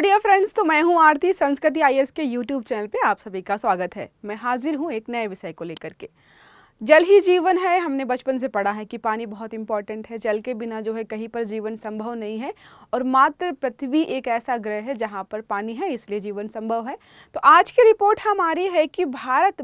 Dear friends, तो मैं हूं आरती। संस्कृति आईएएस के यूट्यूब चैनल पे आप सभी का स्वागत है। मैं हाजिर हूं एक नए विषय को लेकर के। जल ही जीवन है। हमने बचपन से पढ़ा है कि पानी बहुत इंपॉर्टेंट है। जल के बिना जो है कहीं पर जीवन संभव नहीं है और मात्र पृथ्वी एक ऐसा ग्रह है जहां पर पानी है, इसलिए जीवन संभव है। तो आज की रिपोर्ट हमारी है कि भारत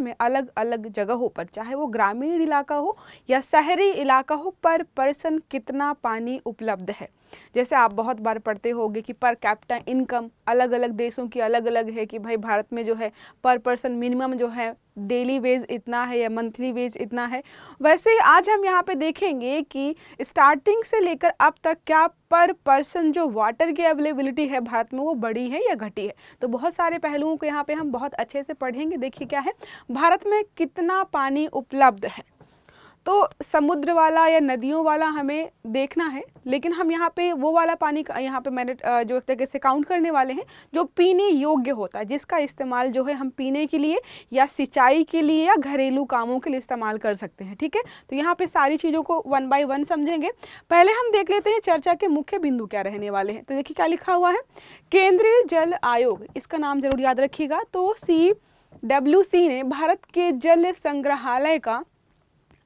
में अलग अलग जगहों पर, चाहे वो ग्रामीण इलाका हो या शहरी इलाका हो, पर पर्सन कितना पानी उपलब्ध है। जैसे आप बहुत बार पढ़ते होंगे कि पर कैपिटा इनकम अलग अलग देशों की अलग अलग है, कि भाई भारत में जो है पर पर्सन मिनिमम जो है डेली वेज इतना है या मंथली वेज इतना है। वैसे ही आज हम यहाँ पे देखेंगे कि स्टार्टिंग से लेकर अब तक क्या पर पर्सन जो वाटर की अवेलेबिलिटी है भारत में वो बढ़ी है या घटी है। तो बहुत सारे पहलुओं को यहाँ पे हम बहुत अच्छे से पढ़ेंगे। देखिए क्या है, भारत में कितना पानी उपलब्ध है। तो समुद्र वाला या नदियों वाला हमें देखना है, लेकिन हम यहाँ पे वो वाला पानी यहाँ पे मैंने जो एक तरीके से काउंट करने वाले हैं जो पीने योग्य होता है, जिसका इस्तेमाल जो है हम पीने के लिए या सिंचाई के लिए या घरेलू कामों के लिए इस्तेमाल कर सकते हैं। ठीक है, तो यहाँ पे सारी चीज़ों को वन बाय वन समझेंगे। पहले हम देख लेते हैं चर्चा के मुख्य बिंदु क्या रहने वाले हैं। तो देखिए क्या लिखा हुआ है, केंद्रीय जल आयोग, इसका नाम जरूर याद रखिएगा। तो CWC ने भारत के जल संग्रहालय का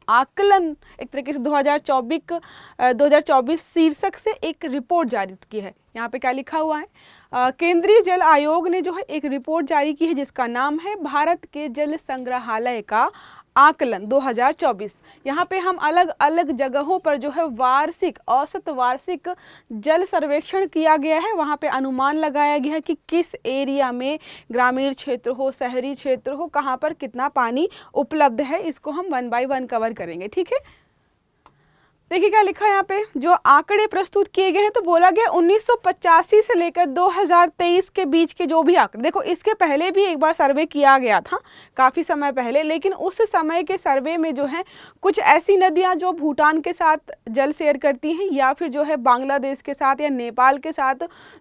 आकलन एक तरीके से 2024 शीर्षक से एक रिपोर्ट जारी की है। यहाँ पे क्या लिखा हुआ है, केंद्रीय जल आयोग ने जो है एक रिपोर्ट जारी की है जिसका नाम है भारत के जल संग्रहालय का आकलन 2024। यहाँ पे हम अलग अलग जगहों पर जो है औसत वार्षिक जल सर्वेक्षण किया गया है। वहाँ पे अनुमान लगाया गया है कि किस एरिया में, ग्रामीण क्षेत्र हो, शहरी क्षेत्र हो, कहाँ पर कितना पानी उपलब्ध है। इसको हम वन बाय वन कवर करेंगे। ठीक है, देखिए क्या लिखा है यहाँ पे, जो आंकड़े प्रस्तुत किए गए हैं। तो बोला गया 1985 से लेकर 2023 के बीच के जो भी आंकड़े, देखो इसके पहले भी एक बार सर्वे किया गया था काफ़ी समय पहले, लेकिन उस समय के सर्वे में जो है कुछ ऐसी नदियाँ जो भूटान के साथ जल शेयर करती हैं या फिर जो है बांग्लादेश के साथ या नेपाल के साथ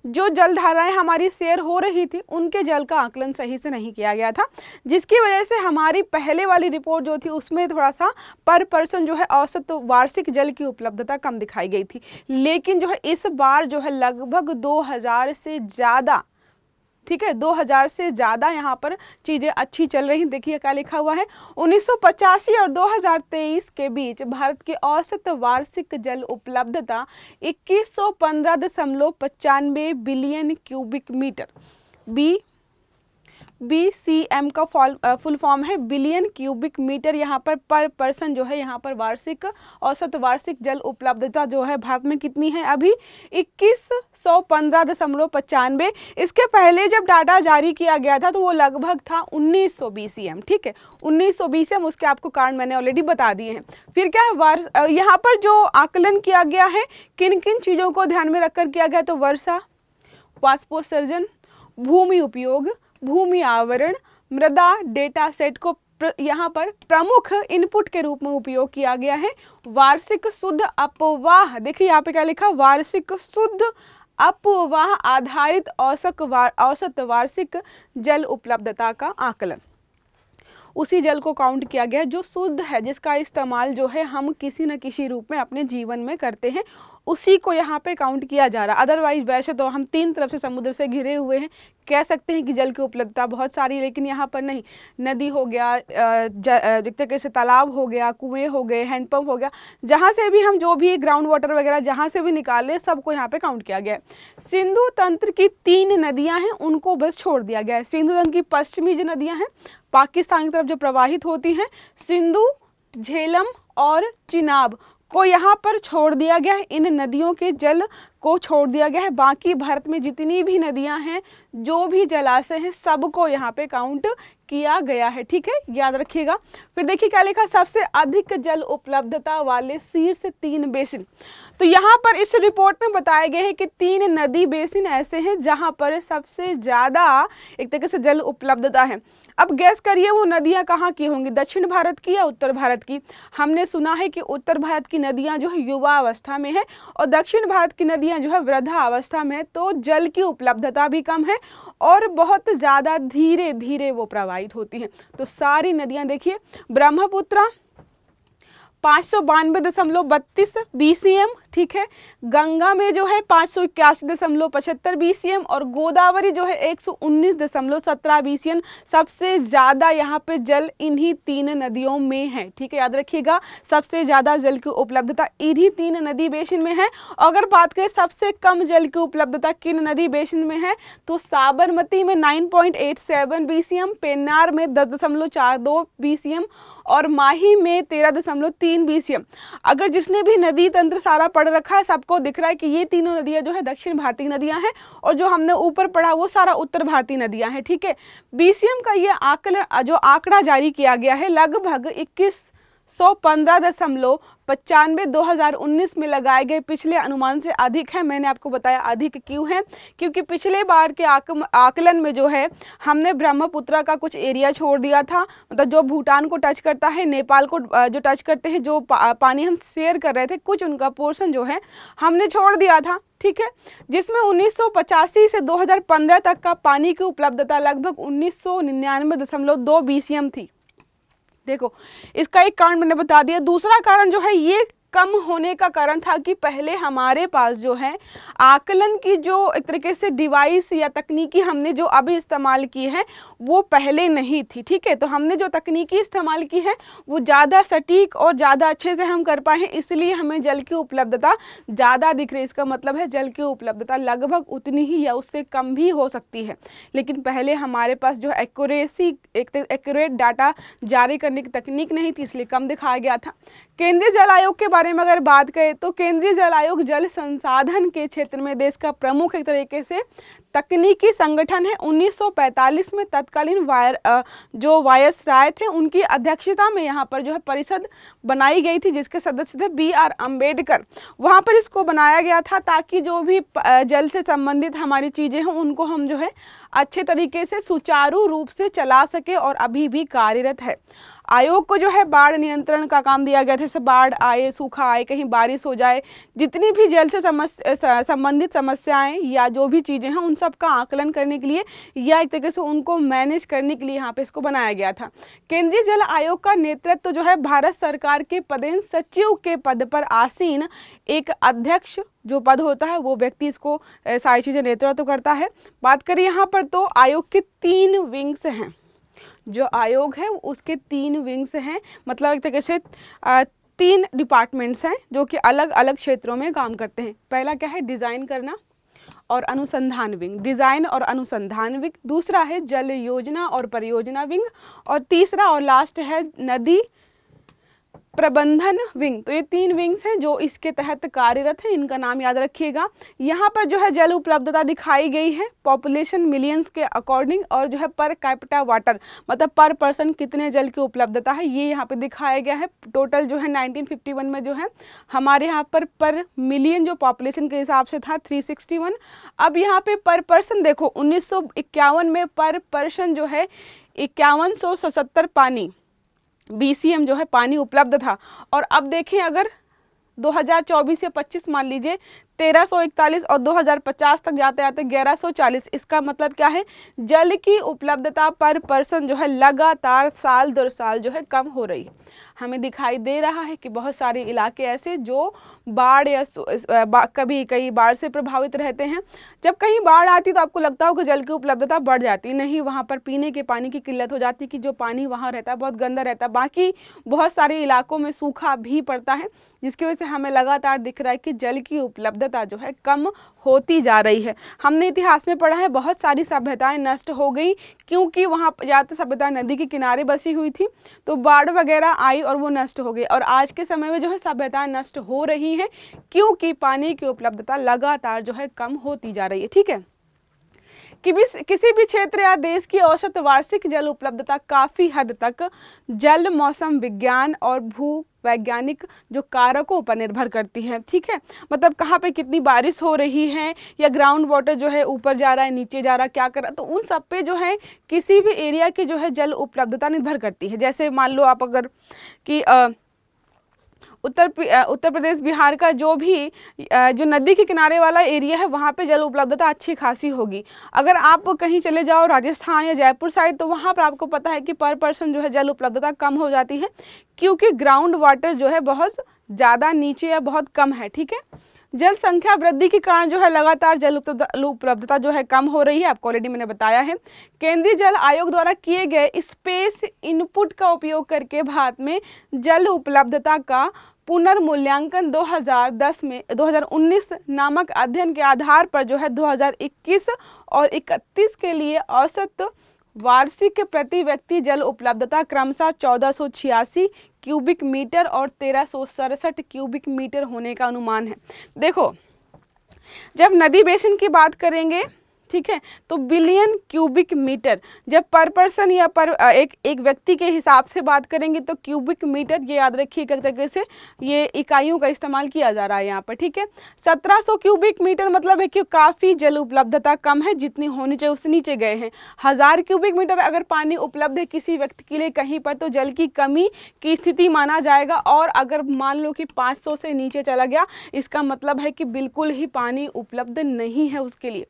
जो जलधाराएँ हमारी शेयर हो रही थी, उनके जल का आकलन सही से नहीं किया गया था, जिसकी वजह से हमारी पहले वाली रिपोर्ट जो थी उसमें थोड़ा सा पर पर्सन जो है औसत वार्षिक जल की उपलब्धता कम दिखाई गई थी। लेकिन जो है इस बार जो है लगभग 2000 से ज़्यादा, ठीक है, 2000 से ज़्यादा यहाँ पर चीज़ें अच्छी चल रही। देखिए क्या लिखा हुआ है, 1985 और 2023 के बीच भारत की औसत वार्षिक जल उपलब्धता 2115.95 बिलियन क्यूबिक मीटर, BCM का फुल फॉर्म है बिलियन क्यूबिक मीटर। यहाँ पर पर्सन जो है यहाँ पर औसत वार्षिक जल उपलब्धता जो है भारत में कितनी है अभी, 2115.95। इसके पहले जब डाटा जारी किया गया था तो वो लगभग था 1900 BCM। ठीक है, 1900 BCM, उसके आपको कारण मैंने ऑलरेडी बता दिए हैं। फिर क्या है, यहाँ पर जो आकलन किया गया है किन किन चीज़ों को ध्यान में रखकर किया गया, तो वर्षा, वाष्पोत्सर्जन, भूमि उपयोग, भूमि आवरण, मृदा डेटा सेट को यहाँ पर प्रमुख इनपुट के रूप में उपयोग किया गया है। वार्षिक शुद्ध अपवाह, देखिए यहाँ पे क्या लिखा, वार्षिक शुद्ध अपवाह आधारित औसत वार्षिक जल उपलब्धता का आकलन, उसी जल को काउंट किया गया जो शुद्ध है, जिसका इस्तेमाल जो है हम किसी न किसी रूप में अपने जीवन में करते हैं, उसी को यहाँ पे काउंट किया जा रहा है। अदरवाइज वैसे तो हम तीन तरफ से समुद्र से घिरे हुए हैं, कह सकते हैं कि जल की उपलब्धता बहुत सारी, लेकिन यहाँ पर नहीं। नदी हो गया, एक तरीके से तालाब हो गया, कुएं हो गए, हैंडपम्प हो गया, जहाँ से भी हम जो भी ग्राउंड वाटर वगैरह जहाँ से भी निकाले सबको यहाँ पे काउंट किया गया है। सिंधु तंत्र की 3 नदियाँ हैं, उनको बस छोड़ दिया गया है। सिंधु तंत्र की पश्चिमी जो नदियाँ हैं पाकिस्तान की तरफ जो प्रवाहित होती हैं, सिंधु, झेलम और चिनाब को यहाँ पर छोड़ दिया गया है। इन नदियों के जल को छोड़ दिया गया है। बाकी भारत में जितनी भी नदियाँ हैं, जो भी जलाशय हैं, सबको यहाँ पे काउंट किया गया है। ठीक है, याद रखिएगा। फिर देखिए क्या लिखा, सबसे अधिक जल उपलब्धता वाले शीर्ष 3 बेसिन। तो यहाँ पर इस रिपोर्ट में बताए गए हैं कि 3 नदी बेसिन ऐसे हैं जहाँ पर सबसे ज़्यादा एक तरीके से जल उपलब्धता है। अब गैस करिए वो नदियाँ कहाँ की होंगी, दक्षिण भारत की या उत्तर भारत की। हमने सुना है कि उत्तर भारत की नदियाँ जो है युवा अवस्था में है और दक्षिण भारत की नदियाँ जो है वृद्धा अवस्था में है, तो जल की उपलब्धता भी कम है और बहुत ज़्यादा धीरे धीरे वो प्रवाहित होती हैं। तो सारी नदियाँ देखिए, ब्रह्मपुत्र 592.32 BCM, ठीक है। गंगा में जो है 581.75 BCM और गोदावरी जो है 119.17 BCM। सबसे ज़्यादा यहाँ पे जल इन्हीं 3 नदियों में है, ठीक है, याद रखिएगा, सबसे ज़्यादा जल की उपलब्धता इन्हीं 3 नदी बेसिन में है। अगर बात करें सबसे कम जल की उपलब्धता किन नदी बेसिन में है, तो साबरमती में 9.87 BCM, पेन्नार में 10.42 BCM और माही में 13.3 BCM। अगर जिसने भी नदी तंत्र सारा पढ़ रखा है सबको दिख रहा है कि ये तीनों नदियां जो है दक्षिण भारतीय नदियां हैं और जो हमने ऊपर पढ़ा वो सारा उत्तर भारतीय नदियां हैं, ठीक है। BCM का ये जो आंकड़ा जारी किया गया है लगभग 2115.95 2019 में लगाए गए पिछले अनुमान से अधिक है। मैंने आपको बताया अधिक क्यों है, क्योंकि पिछले बार के आकलन में जो है हमने ब्रह्मपुत्र का कुछ एरिया छोड़ दिया था, मतलब जो भूटान को टच करता है, नेपाल को जो टच करते हैं, जो पानी हम शेयर कर रहे थे, कुछ उनका पोर्शन जो है हमने छोड़ दिया था, ठीक है, जिसमें 1985 से 2015 तक का पानी की उपलब्धता लगभग 1999.2 BCM थी। देखो, इसका एक कारण मैंने बता दिया। दूसरा कारण जो है ये कम होने का कारण था कि पहले हमारे पास जो है आकलन की जो एक तरीके से डिवाइस या तकनीकी हमने जो अभी इस्तेमाल की है वो पहले नहीं थी, ठीक है। तो हमने जो तकनीकी इस्तेमाल की है वो ज़्यादा सटीक और ज़्यादा अच्छे से हम कर पाए हैं, इसलिए हमें जल की उपलब्धता ज़्यादा दिख रही है। इसका मतलब है जल की उपलब्धता लगभग उतनी ही या उससे कम भी हो सकती है, लेकिन पहले हमारे पास जो एक्यूरेट डाटा जारी करने की तकनीक नहीं थी, इसलिए कम दिखाया गया था। केंद्रीय जल आयोग के बारे में अगर बात करें तो केंद्रीय जल आयोग जल संसाधन के क्षेत्र में देश का प्रमुख एक तरीके से तकनीकी संगठन है। 1945 में तत्कालीन जो वायसराय थे उनकी अध्यक्षता में यहाँ पर जो है परिषद बनाई गई थी, जिसके सदस्य थे BR अम्बेडकर। वहाँ पर इसको बनाया गया था ताकि जो भी जल से संबंधित हमारी चीज़ें हैं उनको हम जो है अच्छे तरीके से सुचारू रूप से चला सके और अभी भी कार्यरत है। आयोग को जो है बाढ़ नियंत्रण का काम दिया गया था, जैसे बाढ़ आए, सूखा आए, कहीं बारिश हो जाए, जितनी भी जल से संबंधित समस्याएं या जो भी चीज़ें हैं उन सब का आकलन करने के लिए या एक तरीके से उनको मैनेज करने के लिए यहाँ पे इसको बनाया गया था। केंद्रीय जल आयोग का नेतृत्व जो है भारत सरकार के पदेन सचिव के पद पर आसीन एक अध्यक्ष जो पद होता है वो व्यक्ति इसको सारी चीज़ें नेतृत्व करता है। बात करें यहाँ पर तो आयोग के 3 विंग्स हैं। जो आयोग है उसके 3 विंग्स हैं, मतलब एक तरीके से 3 डिपार्टमेंट्स हैं जो कि अलग अलग क्षेत्रों में काम करते हैं। पहला क्या है, डिज़ाइन करना और अनुसंधान विंग, डिज़ाइन और अनुसंधान विंग। दूसरा है जल योजना और परियोजना विंग और तीसरा और लास्ट है नदी प्रबंधन विंग। तो ये 3 विंग्स हैं जो इसके तहत कार्यरत हैं, इनका नाम याद रखिएगा। यहाँ पर जो है जल उपलब्धता दिखाई गई है पॉपुलेशन मिलियंस के अकॉर्डिंग और जो है पर कैपिटा वाटर, मतलब पर पर्सन कितने जल की उपलब्धता है ये यहाँ पे दिखाया गया है। टोटल जो है 1951 में जो है हमारे यहाँ पर मिलियन जो पॉपुलेशन के हिसाब से था 361। अब यहाँ पे पर पर्सन देखो 1951 में पर पर्सन जो है 5177 पानी BCM जो है पानी उपलब्ध था, और अब देखें अगर 2024 या 25 मान लीजिए 1341 और 2050 तक जाते जाते 1140। इसका मतलब क्या है, जल की उपलब्धता पर पर्सन जो है लगातार साल दर साल जो है कम हो रही है। हमें दिखाई दे रहा है कि बहुत सारे इलाके ऐसे जो बाढ़ या कभी कई बाढ़ से प्रभावित रहते हैं। जब कहीं बाढ़ आती तो आपको लगता हो कि जल की उपलब्धता बढ़ जाती, नहीं, वहाँ पर पीने के पानी की किल्लत हो जाती कि जो पानी वहाँ रहता है बहुत गंदा रहता है। बाकी बहुत सारे इलाकों में सूखा भी पड़ता है, जिसकी वजह से हमें लगातार दिख रहा है कि जल की उपलब्धता जो है कम होती जा रही है। हमने इतिहास में पढ़ा है बहुत सारी सभ्यताएं नष्ट हो गई क्योंकि वहाँ ज़्यादातर सभ्यता नदी के किनारे बसी हुई थी, तो बाढ़ वगैरह आई और वो नष्ट हो गई। और आज के समय में जो है सभ्यताएं नष्ट हो रही हैं क्योंकि पानी की उपलब्धता लगातार जो है कम होती जा रही है, ठीक है। किसी भी क्षेत्र या देश की औसत वार्षिक जल उपलब्धता काफ़ी हद तक जल मौसम विज्ञान और भू वैज्ञानिक जो कारकों पर निर्भर करती है, ठीक है। मतलब कहाँ पे कितनी बारिश हो रही है या ग्राउंड वाटर जो है ऊपर जा रहा है नीचे जा रहा है क्या कर रहा है, तो उन सब पे जो है किसी भी एरिया की जो है जल उपलब्धता निर्भर करती है। जैसे मान लो आप अगर कि उत्तर प्रदेश बिहार का जो नदी के किनारे वाला एरिया है वहाँ पे जल उपलब्धता अच्छी खासी होगी। अगर आप कहीं चले जाओ राजस्थान या जयपुर साइड तो वहाँ पर आपको पता है कि पर पर्सन जो है जल उपलब्धता कम हो जाती है क्योंकि ग्राउंड वाटर जो है बहुत ज़्यादा नीचे या बहुत कम है, ठीक है। जल संख्या वृद्धि के कारण जो है लगातार जल उपलब्धता जो है कम हो रही है, आपको ऑलरेडी मैंने बताया है। केंद्रीय जल आयोग द्वारा किए गए स्पेस इनपुट का उपयोग करके भारत में जल उपलब्धता का पुनर्मूल्यांकन 2019 नामक अध्ययन के आधार पर जो है 2021 और 31 के लिए औसत वार्षिक प्रति व्यक्ति जल उपलब्धता क्रमशः 1486 क्यूबिक मीटर और 1367 क्यूबिक मीटर होने का अनुमान है। देखो, जब नदी बेसिन की बात करेंगे, ठीक है, तो बिलियन क्यूबिक मीटर, जब पर पर्सन या पर एक व्यक्ति के हिसाब से बात करेंगे तो क्यूबिक मीटर, ये याद रखिए एक तरीके से ये इकाइयों का इस्तेमाल किया जा रहा है यहाँ पर, ठीक है। 1700 क्यूबिक मीटर मतलब है कि काफ़ी जल उपलब्धता कम है, जितनी होनी चाहिए उससे नीचे गए हैं। 1000 क्यूबिक मीटर अगर पानी उपलब्ध है किसी व्यक्ति के लिए कहीं पर तो जल की कमी की स्थिति माना जाएगा, और अगर मान लो कि 500 से नीचे चला गया, इसका मतलब है कि बिल्कुल ही पानी उपलब्ध नहीं है उसके लिए।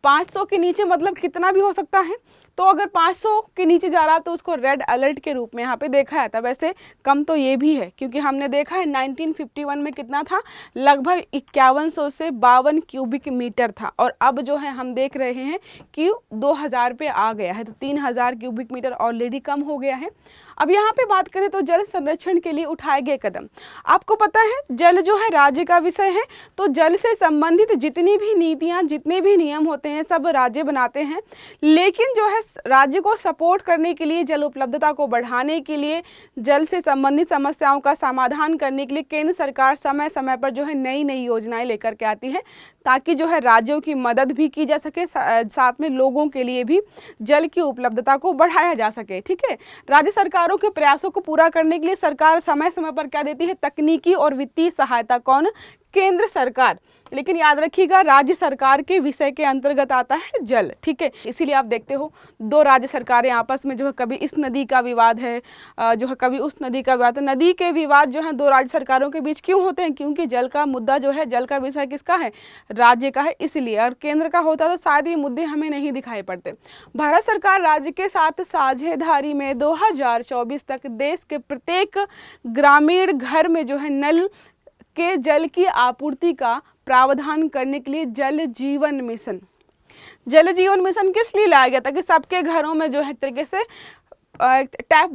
500 के नीचे मतलब कितना भी हो सकता है, तो अगर 500 के नीचे जा रहा तो उसको रेड अलर्ट के रूप में यहाँ पे देखा जाता है। वैसे कम तो ये भी है, क्योंकि हमने देखा है 1951 में कितना था, लगभग 5100 से 52 क्यूबिक मीटर था, और अब जो है हम देख रहे हैं कि 2000 पे आ गया है, तो 3000 क्यूबिक मीटर ऑलरेडी कम हो गया है। अब यहाँ पे बात करें तो जल संरक्षण के लिए उठाए गए कदम, आपको पता है जल जो है राज्य का विषय है, तो जल से संबंधित जितनी भी नीतियाँ, जितने भी नियम होते हैं सब राज्य बनाते हैं, लेकिन जो है राज्य को सपोर्ट करने के लिए, जल उपलब्धता को बढ़ाने के लिए, जल से संबंधित समस्याओं का समाधान करने के लिए केंद्र सरकार समय समय पर जो है नई नई योजनाएं लेकर के आती है, ताकि जो है राज्यों की मदद भी की जा सके, साथ में लोगों के लिए भी जल की उपलब्धता को बढ़ाया जा सके, ठीक है। राज्य सरकारों के प्रयासों को पूरा करने के लिए सरकार समय समय पर क्या देती है, तकनीकी और वित्तीय सहायता। कौन? केंद्र सरकार। लेकिन याद रखिएगा राज्य सरकार के विषय के अंतर्गत आता है जल, ठीक है। इसीलिए आप देखते हो दो राज्य सरकारें आपस में जो है कभी इस नदी का विवाद है, जो है कभी उस नदी का विवाद है। नदी के विवाद जो है दो राज्य सरकारों के बीच क्यों होते हैं? क्योंकि जल का मुद्दा जो है, जल का विषय किसका है? राज्य का है, इसलिए। और केंद्र का होता तो शायद ये मुद्दे हमें नहीं दिखाई पड़ते। भारत सरकार राज्य के साथ साझेदारी में 2024 तक देश के प्रत्येक ग्रामीण घर में जो है नल के जल की आपूर्ति का प्रावधान करने के लिए जल जीवन मिशन किस लिए लाया गया था? कि सबके घरों में जो है एक तरीके से टैप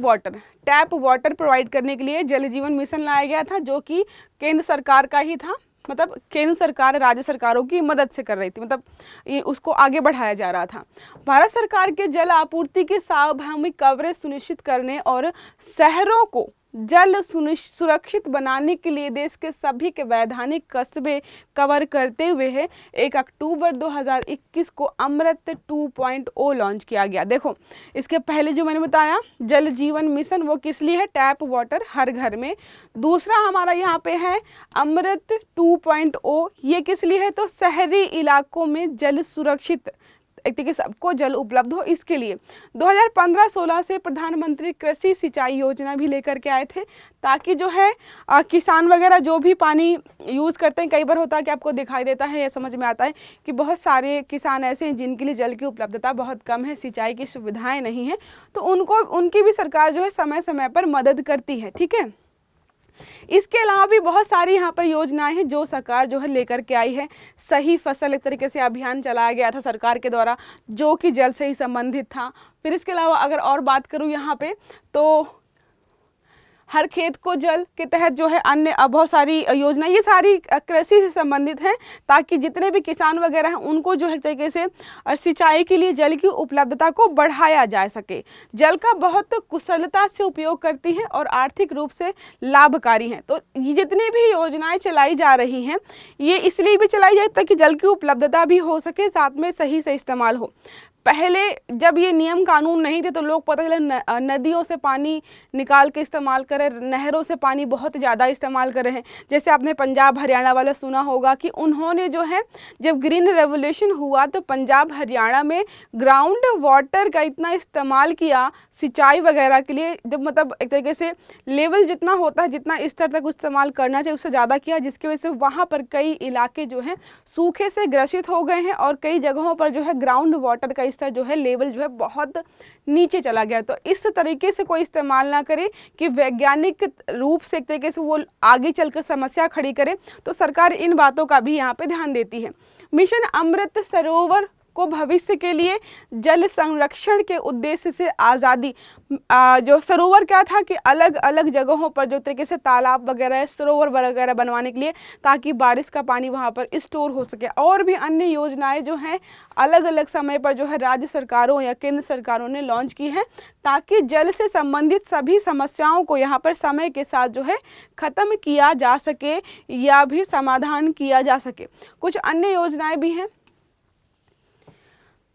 वाटर प्रोवाइड करने के लिए जल जीवन मिशन लाया गया था, जो कि केंद्र सरकार का ही था। मतलब केंद्र सरकार राज्य सरकारों की मदद से कर रही थी, मतलब ये उसको आगे बढ़ाया जा रहा था। भारत सरकार के जल आपूर्ति की सार्वभौमिक कवरेज सुनिश्चित करने और शहरों को जल सुरक्षित बनाने के लिए देश के सभी के वैधानिक कस्बे कवर करते हुए है 1 अक्टूबर 2021 को अमृत 2.0 लॉन्च किया गया। देखो, इसके पहले जो मैंने बताया जल जीवन मिशन वो किस लिए है? टैप वाटर हर घर में। दूसरा हमारा यहाँ पे है अमृत 2.0, ये किस लिए है? तो शहरी इलाकों में जल सुरक्षित, एक तरीके से सबको जल उपलब्ध हो, इसके लिए 2015-16 से प्रधानमंत्री कृषि सिंचाई योजना भी लेकर के आए थे, ताकि जो है किसान वगैरह जो भी पानी यूज़ करते हैं, कई बार होता है कि आपको दिखाई देता है या समझ में आता है कि बहुत सारे किसान ऐसे हैं जिनके लिए जल की उपलब्धता बहुत कम है, सिंचाई की सुविधाएं नहीं है, तो उनकी भी सरकार जो है समय समय पर मदद करती है, ठीक है। इसके अलावा भी बहुत सारी यहाँ पर योजनाएं हैं जो सरकार जो है लेकर के आई है। सही फसल एक तरीके से अभियान चलाया गया था सरकार के द्वारा, जो कि जल से ही संबंधित था। फिर इसके अलावा अगर और बात करूँ यहाँ पे, तो हर खेत को जल के तहत जो है अन्य बहुत सारी योजना, ये सारी कृषि से संबंधित हैं, ताकि जितने भी किसान वगैरह हैं उनको जो है तरीके से सिंचाई के लिए जल की उपलब्धता को बढ़ाया जा सके। जल का बहुत कुशलता से उपयोग करती है और आर्थिक रूप से लाभकारी हैं। तो ये जितनी भी योजनाएं चलाई जा रही हैं ये इसलिए भी चलाई जाए ताकि जल की उपलब्धता भी हो सके, साथ में सही से इस्तेमाल हो। पहले जब ये नियम कानून नहीं थे तो लोग पता चला नदियों से पानी निकाल के इस्तेमाल कर रहे, नहरों से पानी बहुत ज़्यादा इस्तेमाल कर रहे हैं। जैसे आपने पंजाब हरियाणा वाला सुना होगा कि उन्होंने जो है जब ग्रीन रेवोल्यूशन हुआ तो पंजाब हरियाणा में ग्राउंड वाटर का इतना इस्तेमाल किया सिंचाई वगैरह के लिए, जब मतलब एक तरीके से लेवल जितना होता है, जितना स्तर तक इस्तेमाल करना चाहिए उससे ज़्यादा किया, जिसकी वजह से वहाँ पर कई इलाके जो हैं सूखे से ग्रसित हो गए हैं और कई जगहों पर जो है ग्राउंड वाटर का स्तर जो है लेवल जो है बहुत नीचे चला गया। तो इस तरीके से कोई इस्तेमाल ना करे कि वैज्ञानिक रूप से एक तरीके से वो आगे चलकर समस्या खड़ी करे। तो सरकार इन बातों का भी यहाँ पे ध्यान देती है। मिशन अमृत सरोवर को भविष्य के लिए जल संरक्षण के उद्देश्य से आज़ादी, जो सरोवर क्या था कि अलग अलग जगहों पर जो तरीके से तालाब वगैरह सरोवर वगैरह बनवाने के लिए, ताकि बारिश का पानी वहाँ पर स्टोर हो सके। और भी अन्य योजनाएं जो हैं अलग अलग समय पर जो है राज्य सरकारों या केंद्र सरकारों ने लॉन्च की है, ताकि जल से संबंधित सभी समस्याओं को यहाँ पर समय के साथ जो है ख़त्म किया जा सके या भी समाधान किया जा सके। कुछ अन्य योजनाएं भी हैं,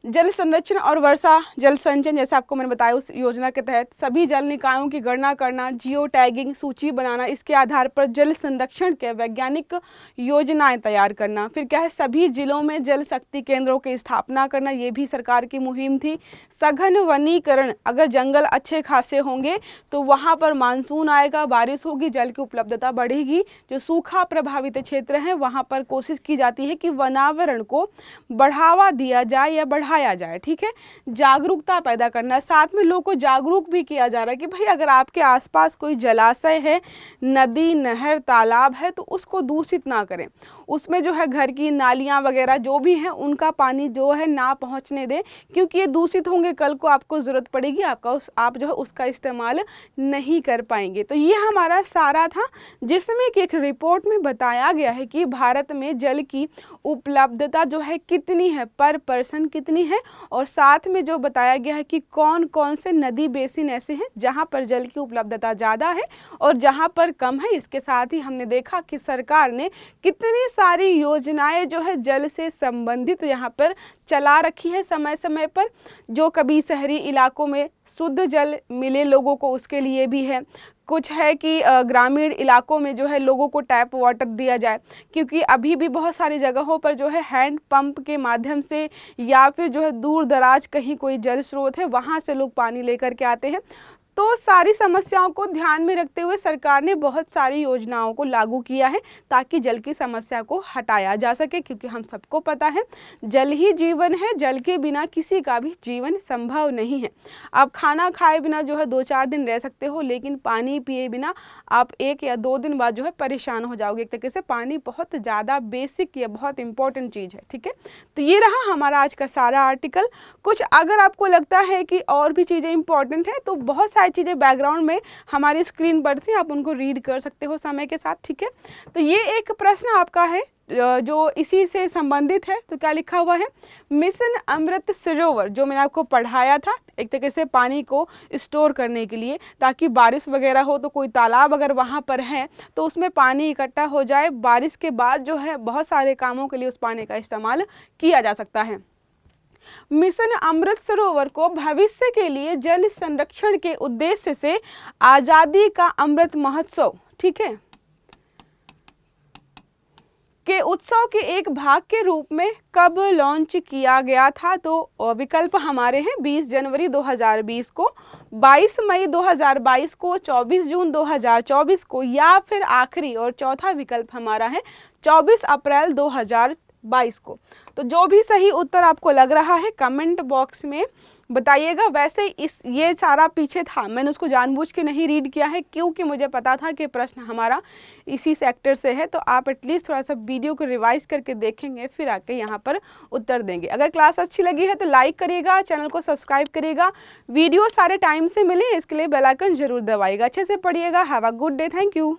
जल संरक्षण और वर्षा जल संचयन, जैसे आपको मैंने बताया उस योजना के तहत सभी जल निकायों की गणना करना, जियो टैगिंग सूची बनाना, इसके आधार पर जल संरक्षण के वैज्ञानिक योजनाएं तैयार करना। फिर क्या है, सभी जिलों में जल शक्ति केंद्रों की स्थापना करना, ये भी सरकार की मुहिम थी। सघन वनीकरण, अगर जंगल अच्छे खासे होंगे तो वहाँ पर मानसून आएगा, बारिश होगी, जल की उपलब्धता बढ़ेगी। जो सूखा प्रभावित क्षेत्र हैं वहाँ पर कोशिश की जाती है कि वनावरण को बढ़ावा दिया जाए या बढ़ाया जाए। ठीक है, जागरूकता पैदा करना, साथ में लोगों को जागरूक भी किया जा रहा है कि भाई अगर आपके आसपास कोई जलाशय है, नदी नहर तालाब है तो उसको दूषित ना करें, उसमें जो है घर की नालियाँ वगैरह जो भी हैं उनका पानी जो है ना पहुँचने दें, क्योंकि ये दूषित होंगे, कल को आपको ज़रूरत पड़ेगी, आप जो है उसका इस्तेमाल नहीं कर पाएंगे। तो ये हमारा सारा था, जिसमें कि एक रिपोर्ट में बताया गया है कि भारत में जल की उपलब्धता जो है कितनी है, पर पर्सन कितनी है, और साथ में जो बताया गया है कि कौन कौन से नदी बेसिन ऐसे हैं जहां पर जल की उपलब्धता ज़्यादा है और जहां पर कम है। इसके साथ ही हमने देखा कि सरकार ने कितनी सारी योजनाएं जो है जल से संबंधित यहाँ पर चला रखी है समय समय पर, जो कभी शहरी इलाकों में शुद्ध जल मिले लोगों को उसके लिए भी है, कुछ है कि ग्रामीण इलाकों में जो है लोगों को टैप वाटर दिया जाए, क्योंकि अभी भी बहुत सारी जगहों पर जो है हैंड पंप के माध्यम से या फिर जो है दूर दराज कहीं कोई जल स्रोत है वहाँ से लोग पानी लेकर के आते हैं। तो सारी समस्याओं को ध्यान में रखते हुए सरकार ने बहुत सारी योजनाओं को लागू किया है ताकि जल की समस्या को हटाया जा सके, क्योंकि हम सबको पता है जल ही जीवन है, जल के बिना किसी का भी जीवन संभव नहीं है। आप खाना खाए बिना जो है 2-4 दिन रह सकते हो, लेकिन पानी पिए बिना आप 1 या 2 दिन बाद जो है परेशान हो जाओगे। एक तरीके से पानी बहुत ज़्यादा बेसिक या बहुत इंपॉर्टेंट चीज़ है। ठीक है, तो ये रहा हमारा आज का सारा आर्टिकल। कुछ अगर आपको लगता है कि और भी चीज़ें इंपॉर्टेंट है तो बहुत सारी चीज़ें बैकग्राउंड में हमारी स्क्रीन पर थी, आप उनको रीड कर सकते हो समय के साथ। ठीक है, तो ये एक प्रश्न आपका है जो इसी से संबंधित है। तो क्या लिखा हुआ है, मिशन अमृत सरोवर जो मैंने आपको पढ़ाया था एक तरीके से पानी को स्टोर करने के लिए, ताकि बारिश वगैरह हो तो कोई तालाब अगर वहाँ पर है तो उसमें पानी इकट्ठा हो जाए, बारिश के बाद जो है बहुत सारे कामों के लिए उस पानी का इस्तेमाल किया जा सकता है। मिशन अमृत सरोवर को भविष्य के लिए जल संरक्षण के उद्देश्य से आजादी का अमृत महोत्सव, ठीक है, के उत्सव के एक भाग के रूप में कब लॉन्च किया गया था। तो विकल्प हमारे हैं 20 जनवरी 2020 को, 22 मई 2022 को, 24 जून 2024 को, या फिर आखिरी और चौथा विकल्प हमारा है 24 अप्रैल 2022 को। तो जो भी सही उत्तर आपको लग रहा है कमेंट बॉक्स में बताइएगा। वैसे ये सारा पीछे था, मैंने उसको जानबूझ के नहीं रीड किया है क्योंकि मुझे पता था कि प्रश्न हमारा इसी सेक्टर से है। तो आप एटलीस्ट थोड़ा सा वीडियो को रिवाइज करके देखेंगे, फिर आके यहाँ पर उत्तर देंगे। अगर क्लास अच्छी लगी है तो लाइक करिएगा, चैनल को सब्सक्राइब करिएगा, वीडियो सारे टाइम से मिले इसके लिए बेल आइकन जरूर दबाइएगा। अच्छे से पढ़िएगा। Have a good day, thank you.